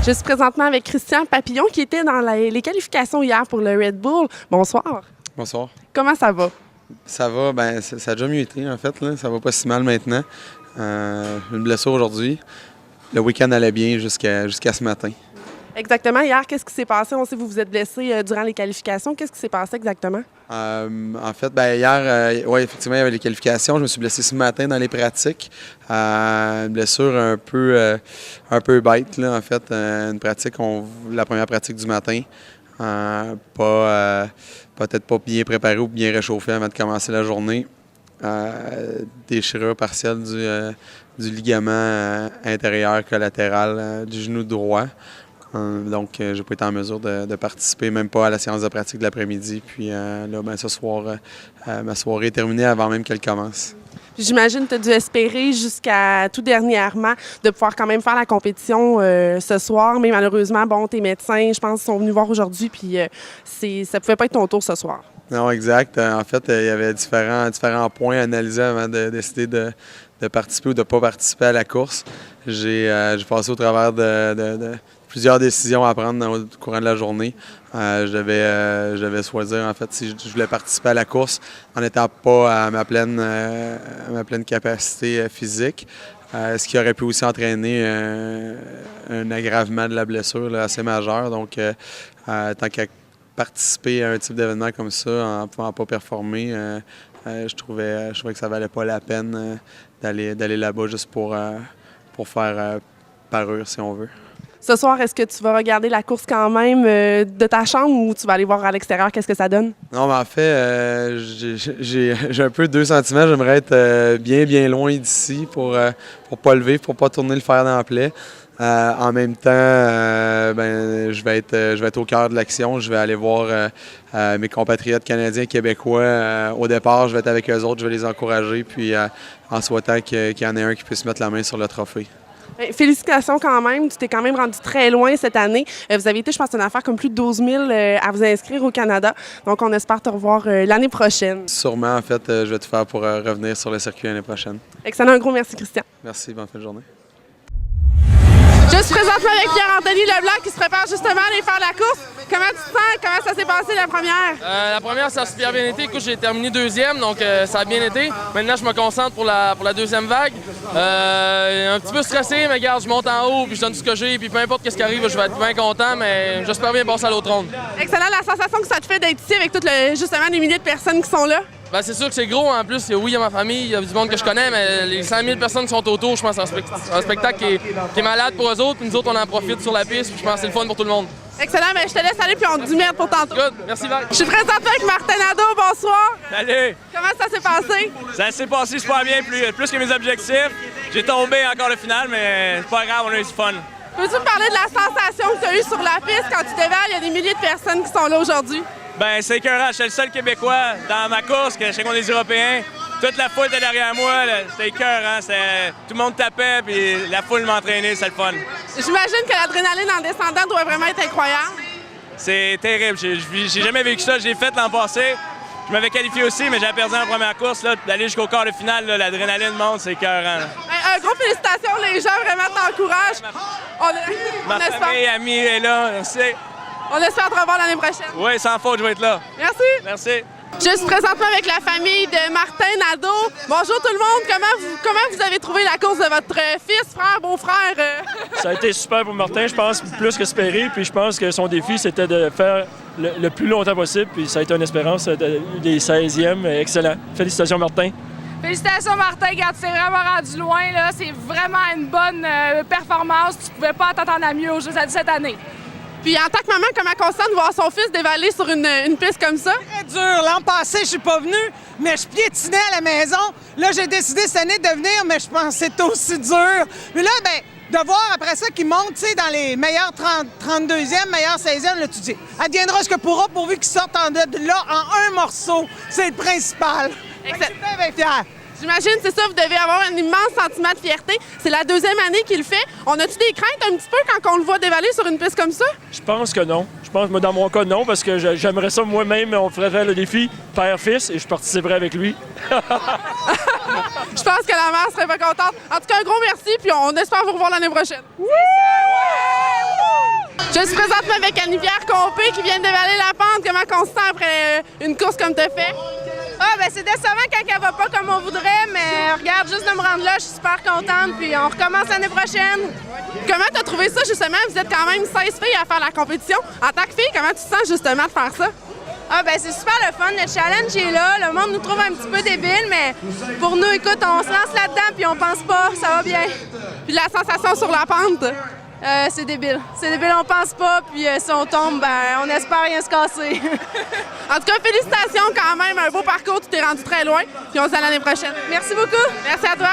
Je suis présentement avec Christian Papillon qui était dans les qualifications hier pour le Red Bull. Bonsoir. Bonsoir. Comment ça va? Ça va, ben ça a déjà mieux été en fait. Là. Ça va pas si mal maintenant. Une blessure aujourd'hui. Le week-end allait bien jusqu'à ce matin. Exactement. Hier, qu'est-ce qui s'est passé? On sait que vous vous êtes blessé durant les qualifications. Qu'est-ce qui s'est passé exactement? En fait, ben hier, oui, effectivement, il y avait les qualifications. Je me suis blessé ce matin dans les pratiques. Une blessure un peu bête, là, en fait. Une pratique, la première pratique du matin. Peut-être pas bien préparé ou bien réchauffé avant de commencer la journée. Déchirure partielle du ligament intérieur collatéral du genou droit. Donc, je n'ai pas été en mesure de participer, même pas à la séance de pratique de l'après-midi. Puis là, ben, ce soir, ma soirée est terminée avant même qu'elle commence. J'imagine que tu as dû espérer jusqu'à tout dernièrement de pouvoir quand même faire la compétition ce soir. Mais malheureusement, bon, tes médecins, je pense, sont venus voir aujourd'hui, puis ça ne pouvait pas être ton tour ce soir. Non, exact. En fait, il y avait différents points à analyser avant de décider de participer ou de ne pas participer à la course. J'ai passé au travers de plusieurs décisions à prendre au courant de la journée. Je devais choisir, en fait, si je voulais participer à la course en n'étant pas à ma pleine capacité physique, ce qui aurait pu aussi entraîner un aggravement de la blessure là, assez majeur. Donc, tant qu'à participer à un type d'événement comme ça en ne pouvant pas performer, je trouvais que ça valait pas la peine d'aller là-bas juste pour faire parure, si on veut. Ce soir, est-ce que tu vas regarder la course quand même de ta chambre ou tu vas aller voir à l'extérieur qu'est-ce que ça donne? Non, mais en fait, j'ai un peu 2 cm. J'aimerais être bien loin d'ici pour pas le vivre, pour pas tourner le fer dans la plaie. En même temps, je vais être au cœur de l'action. Je vais aller voir mes compatriotes canadiens et québécois. Au départ, je vais être avec eux autres, je vais les encourager, puis en souhaitant qu'il y en ait un qui puisse mettre la main sur le trophée. Félicitations quand même. Tu t'es quand même rendu très loin cette année. Vous avez été, je pense, une affaire comme plus de 12 000 à vous inscrire au Canada. Donc, on espère te revoir l'année prochaine. Sûrement, en fait, je vais tout faire pour revenir sur le circuit l'année prochaine. Excellent. Un gros merci, Christian. Merci. Bonne fin de journée. Je suis présentement avec Pierre-Anthony Leblanc qui se prépare justement à aller faire la course. Comment tu te sens? Comment ça s'est passé la première? La première, ça a super bien été. Écoute, j'ai terminé 2e, donc ça a bien été. Maintenant, je me concentre pour la deuxième vague. Un petit peu stressé, mais regarde, je monte en haut puis je donne tout ce que j'ai. Puis peu importe ce qui arrive, je vais être bien content, mais j'espère bien passer à l'autre ronde. Excellent. La sensation que ça te fait d'être ici avec justement les milliers de personnes qui sont là? Ben, c'est sûr que c'est gros. En plus, oui, il y a ma famille, il y a du monde que je connais, mais les 100 000 personnes qui sont autour, je pense que c'est un spectacle qui est malade pour eux autres. Puis nous autres, on en profite sur la piste. Puis je pense que c'est le fun pour tout le monde. Excellent. Bien, je te laisse aller puis on te dit merde pour tantôt. Good. Merci, Val. Je suis présentée avec Martin Nadeau. Bonsoir. Salut! Comment ça s'est passé? Ça s'est passé super bien, plus que mes objectifs. J'ai tombé encore le final, mais c'est pas grave, on a eu du fun. Peux-tu me parler de la sensation que tu as eue sur la piste quand tu dévales? Il y a des milliers de personnes qui sont là aujourd'hui. Ben c'est écœurant. J'étais le seul Québécois dans ma course, que je sais qu'on est des Européens. Toute la foule était derrière moi, c'était écœurant. Tout le monde tapait, puis la foule m'entraînait, c'est le fun. J'imagine que l'adrénaline en descendant doit vraiment être incroyable. C'est terrible. J'ai jamais vécu ça. Je l'ai fait l'an passé. Je m'avais qualifié aussi, mais j'avais perdu en première course. D'aller jusqu'au quart de finale, l'adrénaline monte, c'est écœurant. Un gros félicitations, les gens vraiment t'encouragent. Ma famille, amis est là, merci. On espère te revoir l'année prochaine. Oui, sans faute, je vais être là. Merci. Merci. Je suis présentement avec la famille de Martin Nadeau. Bonjour tout le monde. Comment vous avez trouvé la course de votre fils, frère, beau-frère? Ça a été super pour Martin, je pense, plus qu'espéré. Puis je pense que son défi, c'était de faire le plus longtemps possible. Puis ça a été une espérance des 16e. Excellent. Félicitations, Martin. Félicitations, Martin. Regarde, tu t'es vraiment rendu loin. Là. C'est vraiment une bonne performance. Tu pouvais pas t'attendre à mieux aux Jeux adultes cette année. Puis en tant que maman, comment on se sent de voir son fils dévaler sur une piste comme ça? Très dur. L'an passé, je suis pas venue, mais je piétinais à la maison. Là, j'ai décidé cette année de venir, mais je pense que c'est aussi dur. Mais là, de voir après ça qu'il monte, tu sais, dans les meilleurs 32e, meilleurs 16e, là, tu dis, adviendra ce que pourra pourvu qu'il sorte de là en un morceau. C'est le principal. Excellent. Je suis bien fier. J'imagine, c'est ça, vous devez avoir un immense sentiment de fierté. C'est la deuxième année qu'il le fait. On a-tu des craintes un petit peu quand on le voit dévaler sur une piste comme ça? Je pense que non. Je pense que dans mon cas, non, parce que j'aimerais ça moi-même. On ferait le défi père-fils et je participerais avec lui. Je pense que la mère serait pas contente. En tout cas, un gros merci, puis on espère vous revoir l'année prochaine. Oui! Je suis présentement avec Annie-Pierre Compé qui vient de dévaler la pente. Comment on se sent après une course comme tu as fait? Ah, ben c'est décevant quand elle va pas comme on voudrait, mais regarde, juste de me rendre là, je suis super contente, puis on recommence l'année prochaine. Comment tu as trouvé ça, justement? Vous êtes quand même 16 filles à faire la compétition. En tant que fille, comment tu te sens, justement, de faire ça? Ah, ben c'est super le fun, le challenge est là, le monde nous trouve un petit peu débiles, mais pour nous, écoute, on se lance là-dedans, puis on pense pas, ça va bien. Puis la sensation sur la pente? C'est débile. C'est débile, on pense pas, puis si on tombe, ben on espère rien se casser. En tout cas, félicitations quand même, un beau parcours, tu t'es rendu très loin, puis on se dit à l'année prochaine. Merci beaucoup. Merci à toi.